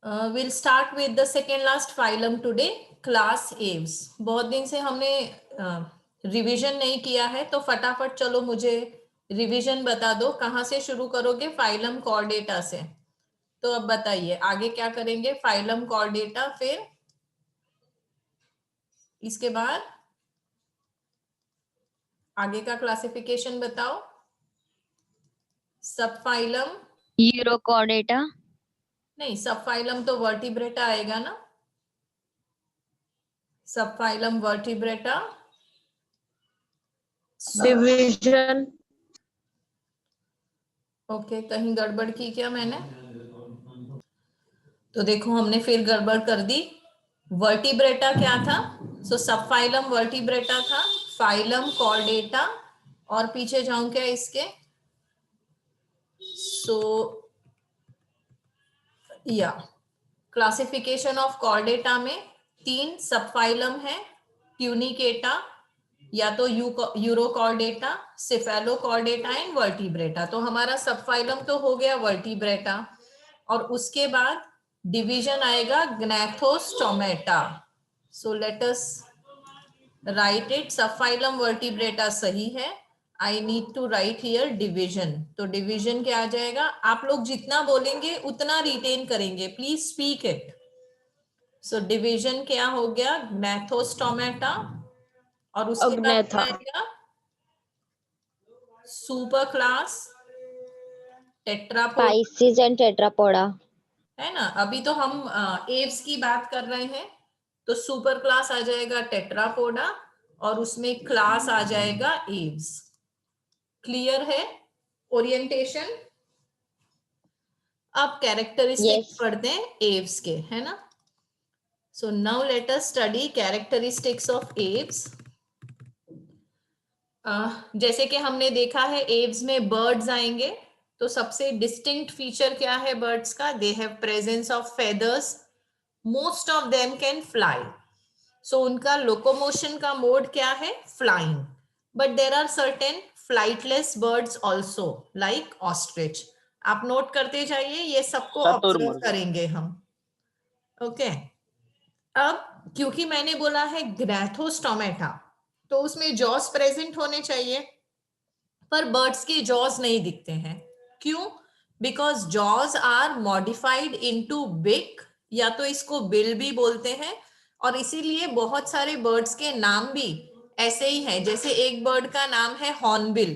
Will start with the second last phylum today, class Aves. बहुत दिन से हमने रिवीजन नहीं किया है, तो फटाफट चलो मुझे रिवीजन बता दो। कहाँ से शुरू करोगे? फाइलम कॉर्डेटा से। तो अब बताइए आगे क्या करेंगे? फाइलम कॉर्डेटा, फिर इसके बाद आगे का क्लासिफिकेशन बताओ। सब फाइलम यूरोकॉर्डेटा। नहीं, सब फाइलम तो वर्टिब्रेटा आएगा ना। सब फाइलम वर्टिब्रेटा, डिवीजन। ओके, कहीं गड़बड़ की क्या मैंने? तो देखो हमने फिर गड़बड़ कर दी। वर्टिब्रेटा क्या था? सो सब फाइलम वर्टिब्रेटा था, फाइलम कॉर्डेटा, और पीछे जाऊं क्या इसके? सो या क्लासिफिकेशन ऑफ कॉर्डेटा में 3 सब फाइलम है, ट्यूनिकेटा, या तो यूरोकॉर्डेटा, सिफेलोकॉर्डेटा एंड वर्टिब्रेटा। तो हमारा सब फाइलम तो हो गया वर्टिब्रेटा, और उसके बाद डिवीजन आएगा gnathostomata. So let us write it. Subphylum vertebrata सही है। I need to write here division. तो डिवीजन क्या आ जाएगा? आप लोग जितना बोलेंगे उतना रिटेन करेंगे, please speak it. So division क्या हो गया? ग्नैथोस्टोमेटा, और उसके बाद क्या अग्नेथा। आएगा? Super class Tetrapoda, Pisces and Tetrapoda. है ना। अभी तो हम एव्स की बात कर रहे हैं, तो सुपर क्लास आ जाएगा टेट्रापोडा, और उसमें क्लास आ जाएगा एव्स। क्लियर है ओरिएंटेशन? अब कैरेक्टरिस्टिक्स यस। पढ़ते हैं एव्स के, है ना। So now let us study characteristics of Aves. जैसे कि हमने देखा है एव्स में बर्ड्स आएंगे, तो सबसे डिस्टिंक्ट फीचर क्या है बर्ड्स का? They have presence of feathers, most of them can fly. So उनका लोकोमोशन का मोड क्या है? Flying. But there are certain flightless birds also, like ostrich. आप नोट करते जाइए, ये सबको ऑब्जर्व शतुरमुर्ग। करेंगे हम। ओके अब क्योंकि मैंने बोला है ग्रैथोस्टोमेटा, तो उसमें जॉस प्रेजेंट होने चाहिए, पर बर्ड्स के जॉज नहीं दिखते हैं। क्यों? Because jaws are modified into beak, या तो इसको बिल भी बोलते हैं, और इसीलिए बहुत सारे बर्ड्स के नाम भी ऐसे ही है। जैसे एक बर्ड का नाम है हॉर्नबिल।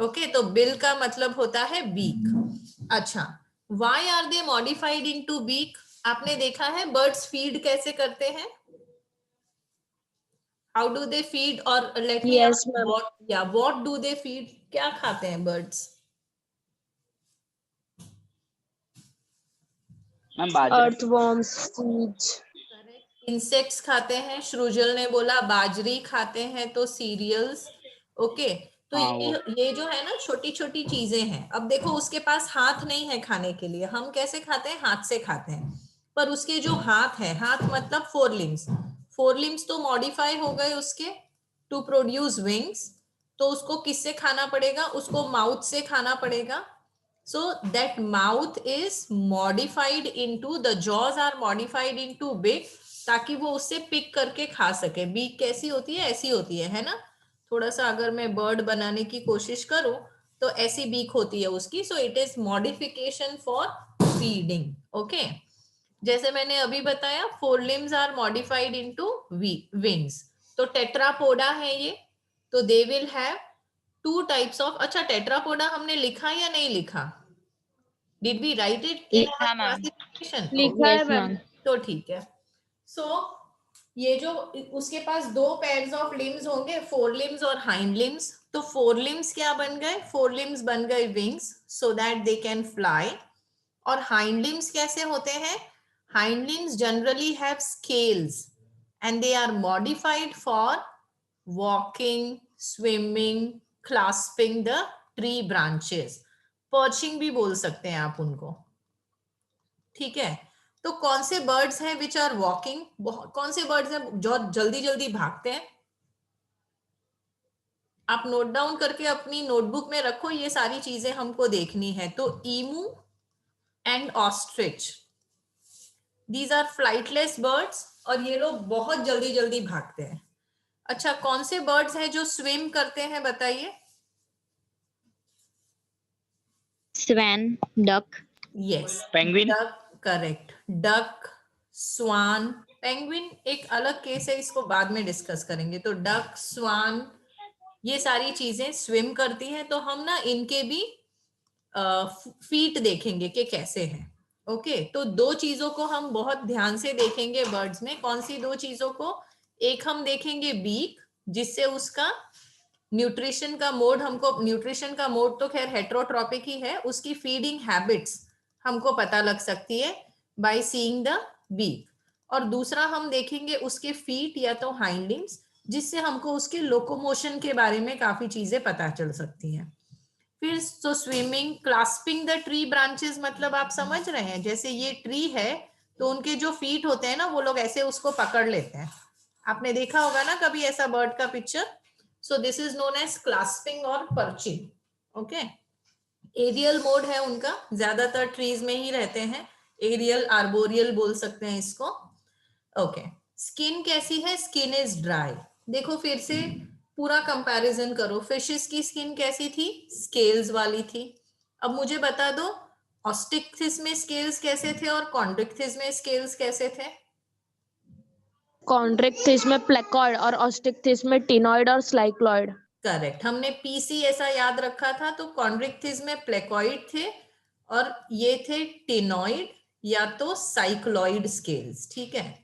ओके, तो बिल का मतलब होता है बीक। अच्छा, why are they modified into beak? आपने देखा है बर्ड्स फीड कैसे करते हैं? How do they feed? और let me yes ask, ma'am. What do they feed? क्या खाते हैं बर्ड्स? मैम बाजरा। Earthworms, seeds. इंसेक्ट्स खाते हैं, श्रुजल ने बोला बाजरी खाते हैं, तो सीरियल्स। ओके, तो हाँ वो ये जो है ना छोटी छोटी चीजें हैं। अब देखो उसके पास हाथ नहीं है खाने के लिए, हम कैसे खाते हैं? हाथ से खाते हैं। पर उसके जो हाथ है, हाथ मतलब फोर लिम्स, फोर लिम्स तो मॉडिफाई हो गए उसके टू प्रोड्यूस विंग्स। तो उसको किससे खाना पड़ेगा? उसको माउथ से खाना पड़ेगा। So that mouth is modified into, the jaws are modified into beak, ताकि वो उससे पिक करके खा सके। बीक कैसी होती है? ऐसी होती है ना। थोड़ा सा अगर मैं बर्ड बनाने की कोशिश करूं तो ऐसी बीक होती है उसकी। So it is modification for feeding. Okay, जैसे मैंने अभी बताया fore limbs are modified into wings. तो टेट्रापोडा है ये, तो they will have 2 types of. अच्छा, टेट्रापोडा हमने लिखा या नहीं लिखा? Did we write it in our लिखा मैम। क्लासिफिकेशन? लिखा है यस मैम। मैम। तो ठीक है। सो ये जो उसके पास 2 पेयर्स ऑफ लिम्स होंगे, फोर लिम्स और हाइंड लिम्स। तो फोर लिम्स क्या बन गए? फोर लिम्स बन गए wings, so that they can fly. और हाइंड लिम्स कैसे होते हैं? Hind limbs generally have scales, and they are modified for walking, swimming, clasping the tree branches. Perching भी बोल सकते हैं आप उनको। ठीक है, तो कौन से बर्ड्स हैं विच आर वॉकिंग? कौन से बर्ड्स हैं जो जल्दी जल्दी भागते हैं? आप नोट डाउन करके अपनी नोटबुक में रखो, ये सारी चीजें हमको देखनी है। तो emu, and ostrich. These are flightless birds और ये लोग बहुत जल्दी जल्दी भागते हैं। अच्छा, कौन से बर्ड्स हैं जो स्विम करते हैं बताइए? Swan, duck. Yes, penguin. Duck, correct. Duck, swan, penguin एक अलग केस है, इसको बाद में डिस्कस करेंगे। तो डक, स्वान, ये सारी चीजें स्विम करती हैं। तो हम ना इनके भी फीट देखेंगे कि कैसे हैं। ओके, तो दो चीजों को हम बहुत ध्यान से देखेंगे बर्ड्स में। कौन सी दो चीजों को? एक हम देखेंगे बीक, जिससे उसका न्यूट्रिशन का मोड हमको, न्यूट्रिशन का मोड तो खैर हेट्रोट्रॉपिक ही है, उसकी फीडिंग हैबिट्स हमको पता लग सकती है बाय सीइंग द बीक। और दूसरा हम देखेंगे उसके फीट या तो हाइंड लिम्स, जिससे हमको उसके लोकोमोशन के बारे में काफी चीजें पता चल सकती हैं। फिर तो swimming, clasping the tree branches, मतलब आप समझ रहे हैं, जैसे ये ट्री है तो उनके जो फीट होते हैं ना, वो लोग ऐसे उसको पकड़ लेते हैं। आपने देखा होगा ना कभी ऐसा बर्ड का picture. So this is known as clasping और पर्चिंग। ओके, एरियल मोड है उनका, ज्यादातर ट्रीज में ही रहते हैं। एरियल, आर्बोरियल बोल सकते हैं इसको। ओके, स्किन कैसी है? Skin is dry. देखो फिर से पूरा कंपैरिजन करो। फिशेस की स्किन कैसी थी? स्केल्स वाली थी। अब मुझे बता दो, ऑस्टिक्थिस में स्केल्स कैसे थे और कॉन्ड्रिक्थिस में स्केल्स कैसे थे? कॉन्ड्रिक्थिस में प्लेकॉइड और ऑस्टिक्थिस में टिनॉइड और स्लाइक्लॉइड। करेक्ट, हमने पीसी ऐसा याद रखा था। तो कॉन्ड्रिक्थिस में प्लेकॉइड थे और ये थे टिनॉइड या तो साइक्लॉइड स्केल्स। ठीक है।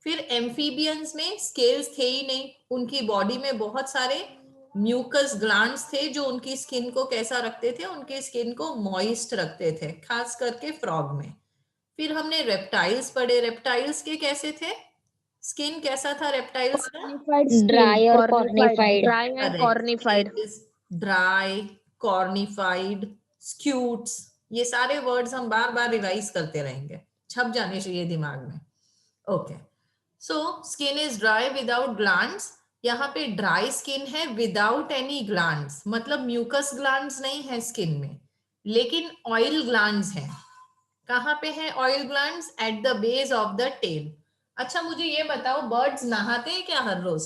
फिर एम्फीबियंस में स्केल्स थे ही नहीं, उनकी बॉडी में बहुत सारे म्यूकस ग्लैंड्स थे जो उनकी स्किन को कैसा रखते थे? उनकी स्किन को मॉइस्ट रखते थे, खास करके फ्रॉग में। फिर हमने रेप्टाइल्स पढ़े, रेप्टाइल्स के कैसे थे? स्किन कैसा था रेप्टाइल्स का? Dry और cornified. Dry and cornified. Dry, cornified, scutes, ये सारे वर्ड्स हम बार बार रिवाइज करते रहेंगे, छप जाने चाहिए दिमाग में। Okay, so skin is dry without glands. यहाँ पे ड्राई स्किन है विदाउट एनी ग्लैंड्स, मतलब म्यूकस ग्लैंड्स नहीं है स्किन में, लेकिन ऑयल ग्लैंड्स हैं। कहाँ पे है oil glands? At the base of the tail. अच्छा, मुझे ये बताओ, बर्ड्स नहाते हैं क्या हर रोज?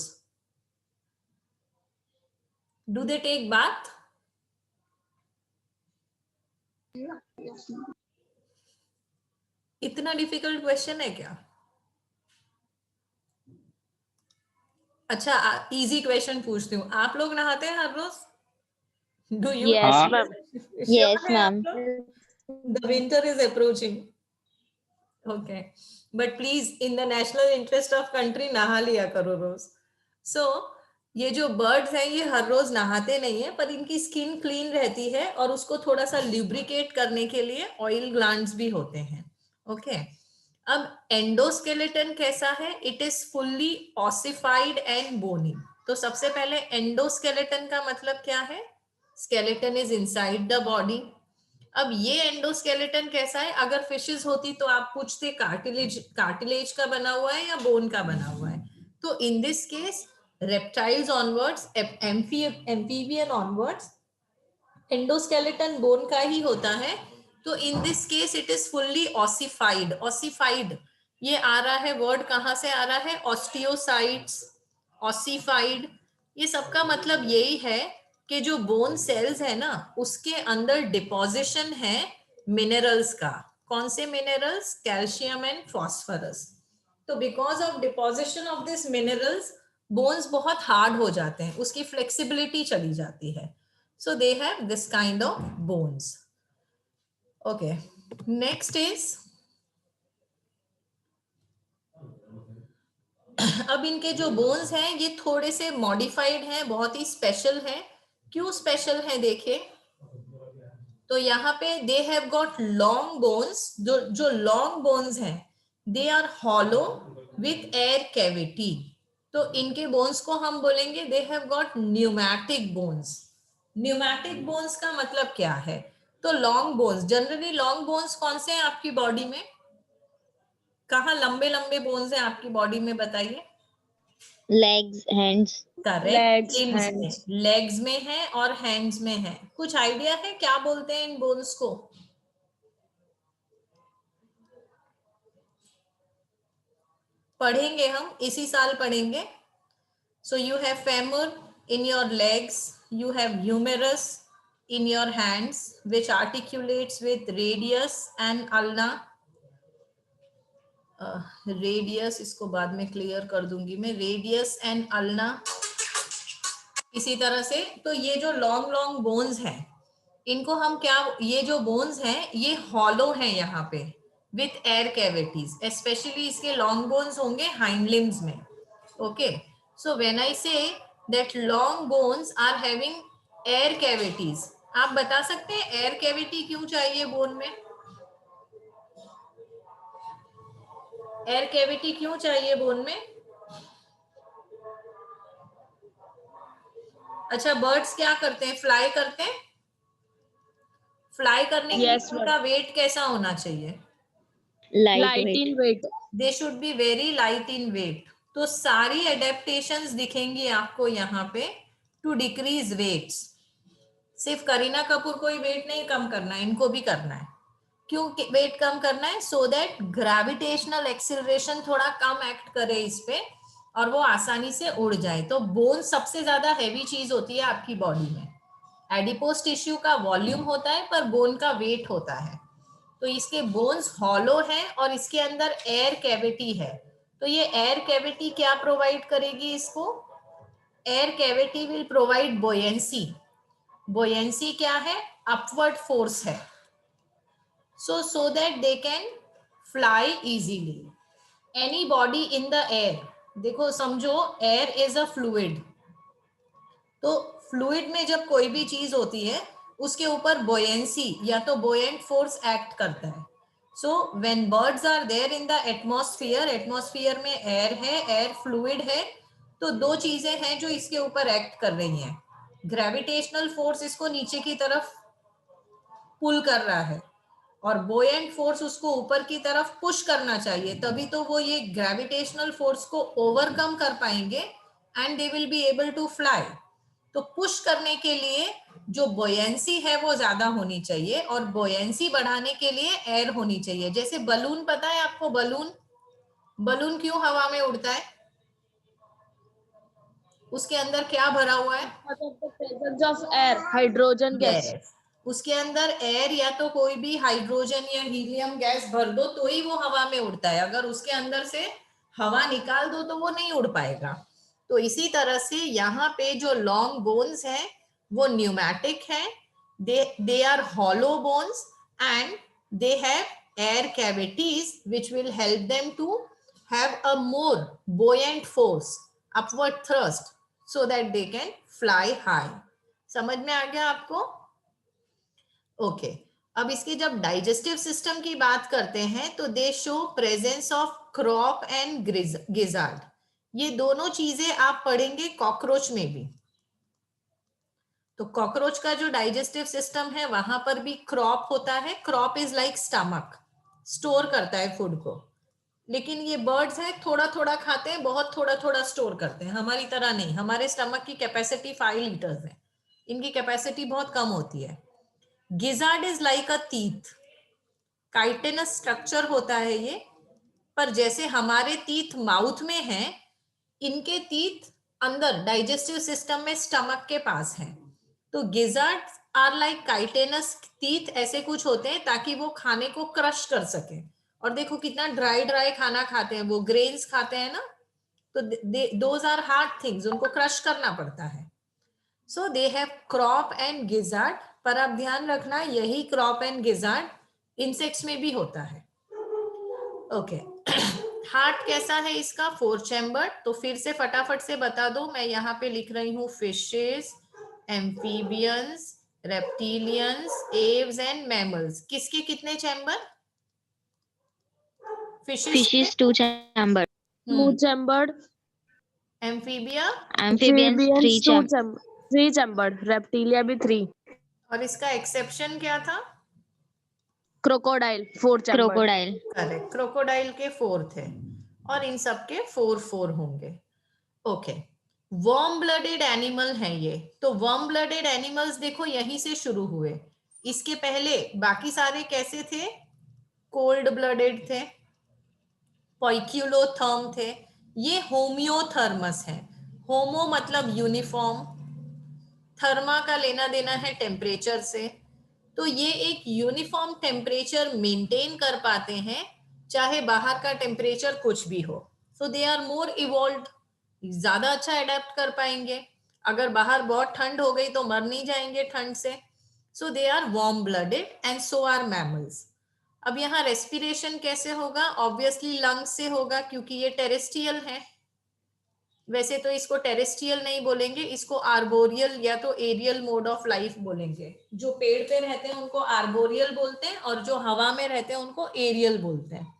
Do they take bath? इतना डिफिकल्ट क्वेश्चन है क्या? अच्छा, इजी क्वेश्चन पूछती हूँ, आप लोग नहाते हैं हर रोज? Do you? यस हाँ। Ma'am. Yes, ma'am. The winter is approaching. Okay, but please, in the national interest of country, नहा लिया करो रोज। So ये जो बर्ड्स हैं ये हर रोज नहाते नहीं है, पर इनकी स्किन क्लीन रहती है और उसको थोड़ा सा ल्यूब्रिकेट करने के लिए ऑयल ग्लैंड्स भी होते हैं। ओके, अब एंडोस्केलेटन कैसा है? It is fully ossified and bony. तो सबसे पहले एंडोस्केलेटन का मतलब क्या है? Skeleton is inside the body. अब ये एंडोस्केलेटन कैसा है? अगर फिशेस होती तो आप पूछते कार्टिलेज, कार्टिलेज का बना हुआ है या बोन का बना हुआ है? तो in this case reptiles onwards, amphibian onwards, endoskeleton bone का ही होता है। तो in this case it is fully ossified. Ossified ये आ रहा है वर्ड, कहाँ से आ रहा है? ऑस्टियोसाइट्स, ऑसिफाइड, ये सबका मतलब यही है कि जो बोन सेल्स है ना, उसके अंदर डिपोजिशन है मिनरल्स का। कौन से मिनरल्स? Calcium and phosphorus. तो because of deposition of this minerals bones बहुत हार्ड हो जाते हैं, उसकी फ्लेक्सिबिलिटी चली जाती है। So they have this kind of bones. Okay, next is अब इनके जो बोन्स हैं ये थोड़े से मॉडिफाइड हैं, बहुत ही स्पेशल हैं। क्यों स्पेशल हैं देखें तो यहाँ पे they have got long bones. जो लॉन्ग बोन्स हैं they are hollow with air cavity. तो इनके बोन्स को हम बोलेंगे they have got pneumatic bones. Pneumatic bones का मतलब क्या है? तो long bones, generally long bones कौन से हैं आपकी बॉडी में? कहाँ लंबे लंबे बोन्स हैं आपकी बॉडी में बताइए? Legs, hands. Correct, Legs, hands. Legs में है और हैंड्स में है। कुछ आइडिया है क्या बोलते हैं इन बोन्स को? पढ़ेंगे हम, इसी साल पढ़ेंगे. So you have femur in your legs, you have humerus in your hands which articulates with radius and ulna. Radius इसको बाद में क्लियर कर दूंगी मैं, रेडियस एंड अल्ना. इसी तरह से तो ये जो लॉन्ग लॉन्ग बोन्स हैं, इनको हम क्या, ये जो बोन्स हैं ये हॉलो हैं यहाँ पे विथ एयर कैविटीज. स्पेशली इसके लॉन्ग बोन्स होंगे हाइंड लिम्स में. Okay, so when I say that long bones are having air cavities, आप बता सकते हैं एयर कैविटी क्यों चाहिए बोन में? एयर कैविटी क्यों चाहिए बोन में? अच्छा, बर्ड्स क्या करते हैं, फ्लाई करते हैं. फ्लाई करने के लिए उनका वेट कैसा होना चाहिए? Light in weight. They should be very light in weight. तो सारी एडेप्टेशंस दिखेंगी आपको यहाँ पे टू डिक्रीज वेट्स. सिर्फ करीना कपूर को ही वेट नहीं कम करना है, इनको भी करना है. क्यों वेट कम करना है? सो दैट ग्रेविटेशनल एक्सिलरेशन थोड़ा कम एक्ट करे इस पे और वो आसानी से उड़ जाए. तो बोन सबसे ज्यादा हैवी चीज होती है आपकी बॉडी में. एडिपोज टिश्यू का वॉल्यूम होता है पर बोन का वेट होता है. तो इसके बोन्स हॉलो हैं और इसके अंदर एयर कैविटी है. तो ये एयर कैविटी क्या प्रोवाइड करेगी इसको? Air cavity will provide buoyancy. Buoyancy क्या है? अपवर्ड फोर्स है. so that they can fly easily. Any body in the air, देखो समझो एयर इज अ फ्लूइड. तो फ्लूइड में जब कोई भी चीज होती है उसके ऊपर बोयेंसी या तो बोयेंट फोर्स एक्ट करता है. So when birds are there in the atmosphere, atmosphere में एयर है, एयर फ्लूइड है, तो दो चीजें हैं जो इसके ऊपर एक्ट कर रही हैं. ग्रेविटेशनल फोर्स इसको नीचे की तरफ पुल कर रहा है और बोयेंट फोर्स उसको ऊपर की तरफ पुश करना चाहिए, तभी तो वो ये ग्रेविटेशनल फोर्स को ओवरकम कर पाएंगे and they will be able to fly. तो पुश करने के लिए जो बोयेंसी है वो ज्यादा होनी चाहिए और बोयेंसी बढ़ाने के लिए एयर होनी चाहिए. जैसे बलून, पता है आपको बलून, बलून क्यों हवा में उड़ता है? उसके अंदर क्या भरा हुआ है? Presence of air, hydrogen gas. उसके अंदर एयर या तो कोई भी हाइड्रोजन या हीलियम गैस भर दो तो ही वो हवा में उड़ता है. अगर उसके अंदर से हवा निकाल दो तो वो नहीं उड़ पाएगा. तो इसी तरह से यहाँ पे जो लॉन्ग बोन्स हैं वो न्यूमैटिक हैं. They are hollow bones and they have air cavities which will help them to have a more buoyant force, upward thrust, so that they can fly high. समझ में आ गया आपको? ओके, अब इसके जब डाइजेस्टिव सिस्टम की बात करते हैं तो दे show presence of crop and gizzard. ये दोनों चीजें आप पढ़ेंगे कॉकरोच में भी. तो कॉकरोच का जो डाइजेस्टिव सिस्टम है वहां पर भी क्रॉप होता है. Crop is like stomach, store करता है फूड को. लेकिन ये बर्ड्स हैं, थोड़ा थोड़ा खाते हैं, बहुत थोड़ा थोड़ा स्टोर करते हैं. हमारी तरह नहीं, हमारे स्टमक की कैपेसिटी 5 लीटर्स है, इनकी कैपेसिटी बहुत कम होती है. Gizzard is like a teeth, chitinous structure होता है ये, पर जैसे हमारे टीथ माउथ में हैं, इनके टीथ अंदर डाइजेस्टिव सिस्टम में स्टमक के पास हैं. तो gizzard are like chitinous teeth, ऐसे कुछ होते हैं ताकि वो खाने को क्रश कर सके. और देखो कितना ड्राई ड्राई खाना खाते हैं, वो ग्रेन्स खाते हैं ना, तो दोज आर हार्ड थिंग्स, उनको क्रश करना पड़ता है. So they have crop and gizzard. पर आप ध्यान रखना यही क्रॉप एंड गिजार्ड इंसेक्ट्स में भी होता है. ओके, हार्ट कैसा है इसका? 4 चैम्बर. तो फिर से फटाफट से बता दो, मैं यहाँ पे लिख रही हूँ fishes, amphibians, reptilians, Aves and mammals. किसके कितने chamber? Fishes 2 chamber. 2 chambered. Amphibia? Amphibians 3 chamber. 3 chambered. Reptilia भी 3. और इसका एक्सेप्शन क्या था? Crocodile 4 chambered. Crocodile. Correct, crocodile के 4 थे और इन सब के 4 होंगे. ओके, वर्म ब्लडेड एनिमल है ये. तो वर्म ब्लडेड एनिमल्स देखो यहीं से शुरू हुए. इसके पहले बाकी सारे कैसे थे? कोल्ड ब्लडेड थे. पोइक्यूलोथर्म थे, ये होम्योथर्मस है। होमो मतलब यूनिफॉर्म, थर्मा का लेना देना है टेम्परेचर से, तो ये एक यूनिफॉर्म टेम्परेचर मेंटेन कर पाते हैं चाहे बाहर का टेम्परेचर कुछ भी हो। सो दे आर मोर इवॉल्व्ड, ज्यादा अच्छा अडेप्ट कर पाएंगे। अगर बाहर बहुत ठंड हो गई तो मर नहीं जाएंगे ठंड से। So they are warm blooded and so are mammals. अब यहाँ रेस्पिरेशन कैसे होगा? ऑब्वियसली लंग्स से होगा क्योंकि ये टेरेस्ट्रियल है। वैसे तो इसको टेरेस्ट्रियल नहीं बोलेंगे, इसको आर्बोरियल या तो एरियल मोड ऑफ लाइफ बोलेंगे। जो पेड़ पे रहते हैं उनको आर्बोरियल बोलते हैं और जो हवा में रहते हैं उनको एरियल बोलते हैं।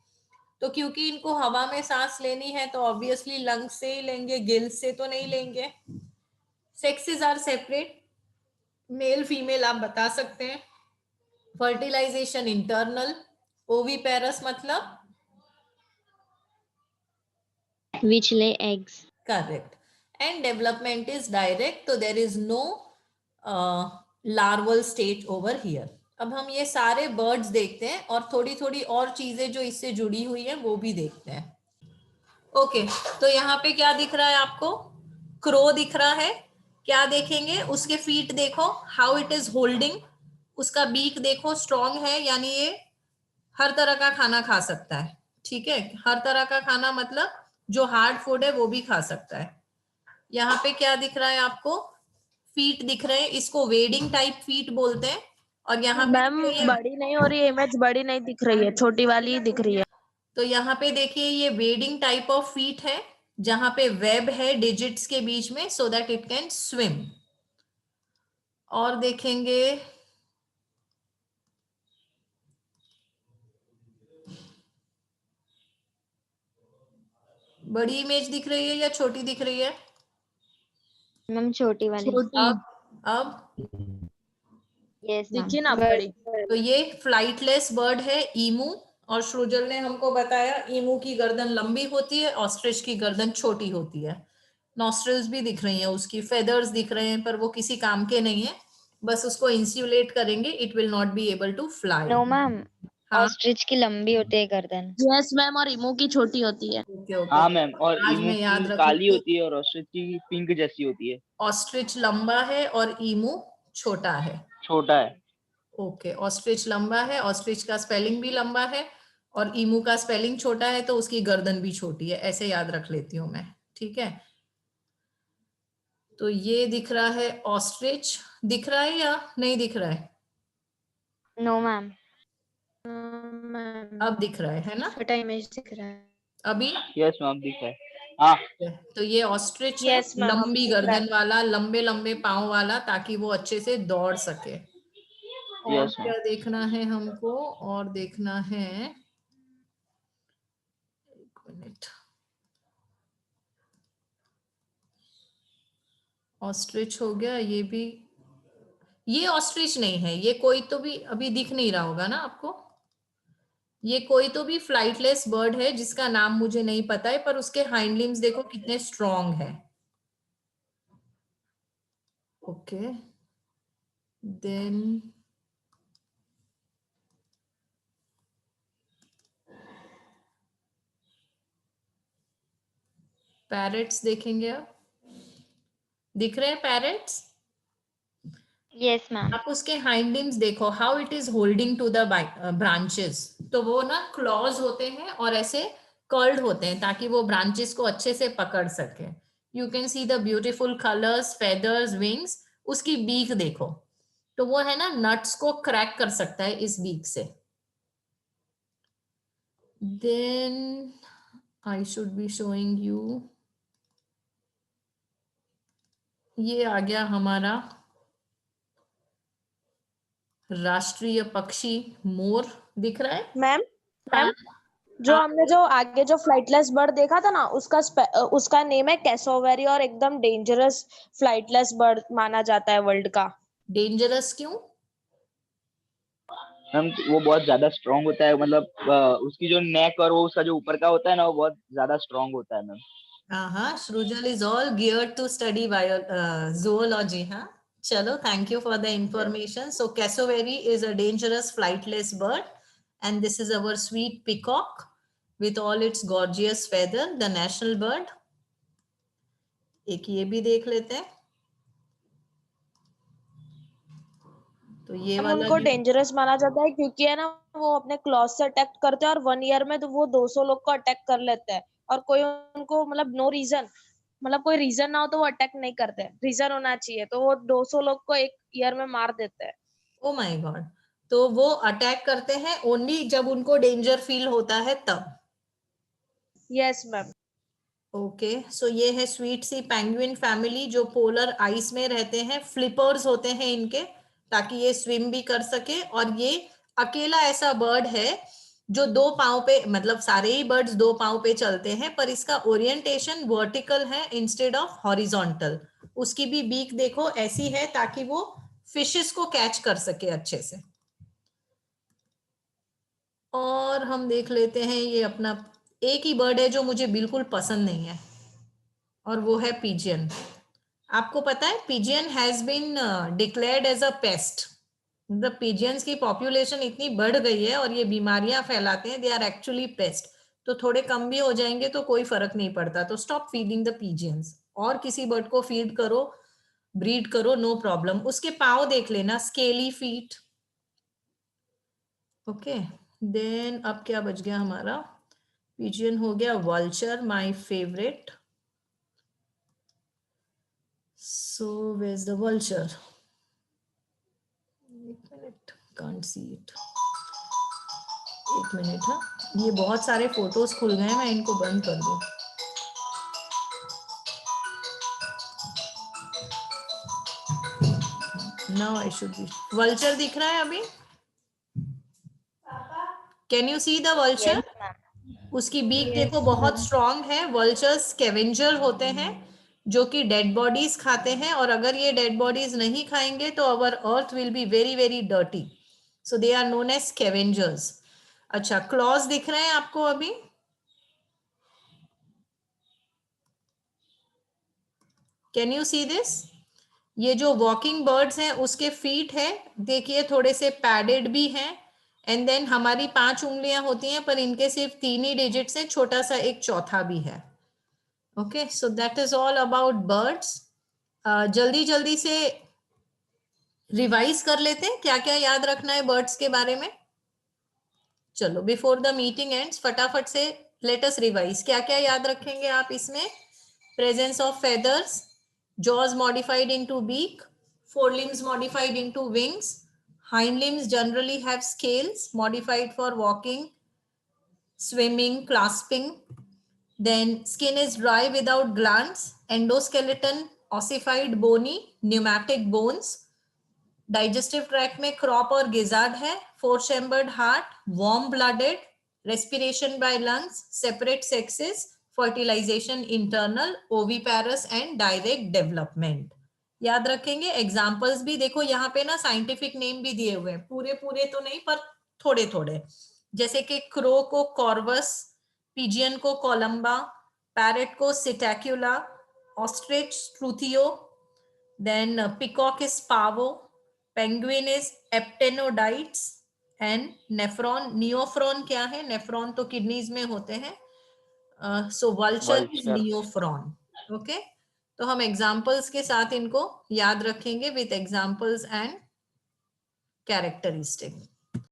तो क्योंकि इनको हवा में सांस लेनी है तो ऑब्वियसली लंग्स से ही लेंगे, गिल्स से तो नहीं लेंगे। Sexes are separate, male female आप बता सकते हैं। फर्टिलाइजेशन इंटरनल, ओविपेरस मतलब which lay eggs. correct, and development is direct, so there is no larval stage over here. अब हम ये सारे बर्ड्स देखते हैं और थोड़ी थोड़ी और चीजें जो इससे जुड़ी हुई है वो भी देखते हैं। ओके, तो यहाँ पे क्या दिख रहा है आपको? क्रो दिख रहा है। क्या देखेंगे? उसके फीट देखो, हाउ इट इज होल्डिंग। उसका बीक देखो, स्ट्रॉन्ग है, यानी ये हर तरह का खाना खा सकता है। ठीक है, हर तरह का खाना मतलब जो हार्ड फूड है वो भी खा सकता है। यहाँ पे क्या दिख रहा है आपको? फीट दिख रहे हैं, इसको वेडिंग टाइप फीट बोलते हैं। और यहाँ पे मैम बड़ी नहीं हो रही है, इमेज बड़ी नहीं दिख रही है, छोटी वाली ही दिख रही है। तो यहाँ पे देखिए ये वेडिंग टाइप ऑफ फीट है जहां पे वेब है डिजिट्स के बीच में, so that it can swim. और देखेंगे बड़ी इमेज दिख रही है या छोटी दिख रही है? मैम छोटी वाली। छोटी अब यस मैम। दिखी ना बड़ी। तो ये फ्लाइटलेस बर्ड है, ईमू। और सृजल ने हमको बताया ईमू की गर्दन लंबी होती है, ऑस्ट्रिच की गर्दन छोटी होती है। नॉस्ट्रल्स भी दिख रही हैं उसकी, फेदर्स दिख रहे हैं, पर वो किसी काम के नहीं है, बस उसको इंसुलेट करेंगे, it will not be able to fly. No ma'am, हाँ ऑस्ट्रिच की लंबी होती है गर्दन। यस मैम, और इमू की छोटी होती है। ओके ओके, हाँ मैम, और आज ईमू मैं याद की काली रखूंगी। होती है और ऑस्ट्रिच की पिंक जैसी होती है। ऑस्ट्रिच लंबा है और ईमू छोटा है। छोटा है। ओके, ऑस्ट्रिच लंबा है, ऑस्ट्रिच का स्पेलिंग भी लंबा है, और ईमू का स्पेलिंग छोटा है तो उसकी गर्दन भी छोटी है, ऐसे याद रख लेती हूँ मैं। ठीक है, तो ये दिख रहा है ऑस्ट्रिच, दिख रहा है या नहीं दिख रहा है? No ma'am. अब दिख रहा है ना? छोटा इमेज दिख रहा है। अभी यस मैम, दिख रहा है। हाँ तो ये ऑस्ट्रिच है, Yes, ma'am, लंबी दिख रहा है। गर्दन वाला, लंबे लंबे पांव वाला, ताकि वो अच्छे से दौड़ सके। और यस क्या मैम। देखना है हमको? और देखना है, एक मिनट, ऑस्ट्रिच हो गया, ये भी। ये ऑस्ट्रिच नहीं है, ये कोई तो भी अभी दिख नहीं रहा होगा ना आपको। ये कोई तो भी फ्लाइटलेस बर्ड है जिसका नाम मुझे नहीं पता है, पर उसके हाइंड लिम्स देखो कितने स्ट्रॉन्ग है। ओके, देन पैरेट्स देखेंगे। अब दिख रहे हैं पैरेट्स? Yes ma'am. आप उसके हाइंड लिम्स देखो, how it is holding to the branches. तो वो ना क्लॉज होते हैं और ऐसे कर्ल्ड होते हैं ताकि वो ब्रांचेस को अच्छे से पकड़ सके। You can see the beautiful colours, feathers, wings. उसकी बीक देखो, तो वो है ना नट्स को क्रैक कर सकता है इस बीक से। Then I should be showing you, ये आ गया हमारा राष्ट्रीय पक्षी मोर, दिख रहा है? मैम मैम, जो हाँ, हमने जो आगे जो फ्लाइटलेस बर्ड देखा था ना, उसका नेम है कैसोवेरी, और एकदम डेंजरस फ्लाइटलेस बर्ड माना जाता है वर्ल्ड का। डेंजरस क्यों? मैम वो बहुत ज्यादा स्ट्रांग होता है, मतलब उसकी जो नेक और वो उसका जो ऊपर का होता है ना, वो बहुत ज्यादा स्ट्रांग होता है ma'am. Shrujal is all geared to study zoology, huh? Chalo, thank you for the information. So cassowary is a dangerous flightless bird, and this is our sweet peacock. with all its gorgeous feather, the national bird. एक ये भी देख लेते हैं। तो ये हम वाला उनको भी डेंजरस माना जाता है क्योंकि है ना वो अपने क्लॉज से अटैक करते हैं और 1 ईयर में तो वो 200 लोग को अटैक कर लेते हैं और कोई उनको मतलब नो रीजन मतलब कोई रीजन ना हो तो वो अटैक नहीं करते, रीजन होना चाहिए तो वो 200 लोग को 1 ईयर में मार देते हैं। Oh my God. तो वो अटैक करते हैं ओनली जब उनको डेंजर फील होता है तब। Yes ma'am. ओके सो ये है स्वीट सी पेंगुइन फैमिली जो पोलर आइस में रहते हैं। फ्लिपर्स होते हैं इनके ताकि ये स्विम भी कर सके। और ये अकेला ऐसा बर्ड है जो 2 पाँव पे, मतलब सारे ही बर्ड्स 2 पाँव पे चलते हैं पर इसका ओरिएंटेशन वर्टिकल है इंस्टेड ऑफ हॉरिजॉन्टल। उसकी भी बीक देखो ऐसी है ताकि वो फिशेस को कैच कर सके अच्छे से। और हम देख लेते हैं ये अपना एक ही बर्ड है जो मुझे बिल्कुल पसंद नहीं है और वो है पिजियन। आपको पता है pigeon has been declared as a pest. The pigeons की पॉपुलेशन इतनी बढ़ गई है और ये बीमारियां फैलाते हैं, दे आर एक्चुअली पेस्ट। तो थोड़े कम भी हो जाएंगे तो कोई फर्क नहीं पड़ता, तो स्टॉप फीडिंग द पिजियंस और किसी बर्ड को फीड करो, ब्रीड करो, नो प्रॉब्लम। उसके पाँव देख लेना, स्केली फीट। ओके देन अब क्या बच गया हमारा, पिजियन हो गया, vulture my favourite. So where is the vulture, एक मिनट, कांट सी इट, एक मिनट। हाँ ये बहुत सारे फोटोज खुल गए हैं, मैं इनको बंद कर दूं। Now I should B, vulture दिख रहा है अभी? Can you see the vulture? Yes, ma'am. उसकी बीक Yes, देखो बहुत ma'am. स्ट्रांग है। वल्चर्स स्कैवेंजर होते हैं जो कि डेड बॉडीज खाते हैं और अगर ये डेड बॉडीज नहीं खाएंगे तो our earth will be very very dirty, so they are known as scavengers. अच्छा क्लॉज दिख रहे हैं आपको अभी? Can you see this? ये जो वॉकिंग बर्ड्स हैं उसके फीट है, देखिए थोड़े से पैडेड भी हैं। एंड देन हमारी 5 उंगलियां होती हैं पर इनके सिर्फ 3 ही डिजिट्स हैं, छोटा सा एक चौथा भी है। Okay so that is all about birds. जल्दी जल्दी से रिवाइज कर लेते हैं क्या क्या याद रखना है बर्ड्स के बारे में। चलो बिफोर द मीटिंग एंड्स फटाफट से लेट अस रिवाइज। क्या क्या याद रखेंगे आप इसमें? Presence of feathers, jaws modified into beak, forelimbs modified into wings, hind limbs generally have scales modified for walking, swimming, clasping. Then skin is dry without glands, endoskeleton ossified bony pneumatic bones, digestive tract में crop और gizzard है, 4 chambered heart, warm blooded, respiration by lungs, separate sexes, fertilization internal, oviparous and direct development। याद रखेंगे। Examples भी देखो यहाँ पे ना साइंटिफिक नेम भी दिए हुए हैं, पूरे पूरे तो नहीं पर थोड़े थोड़े, जैसे कि क्रो को कॉर्वस, पिजियन को कोलंबा, पैरेट को Psittacula, ostrich Struthio, then peacock is pavo, penguin is aptenodytes and nephron, neophron क्या है? nephron तो किडनीज में होते हैं, so vulture is Vulture. neophron। okay? तो हम एग्जाम्पल्स के साथ इनको याद रखेंगे विथ एग्जाम्पल्स एंड कैरेक्टरिस्टिक।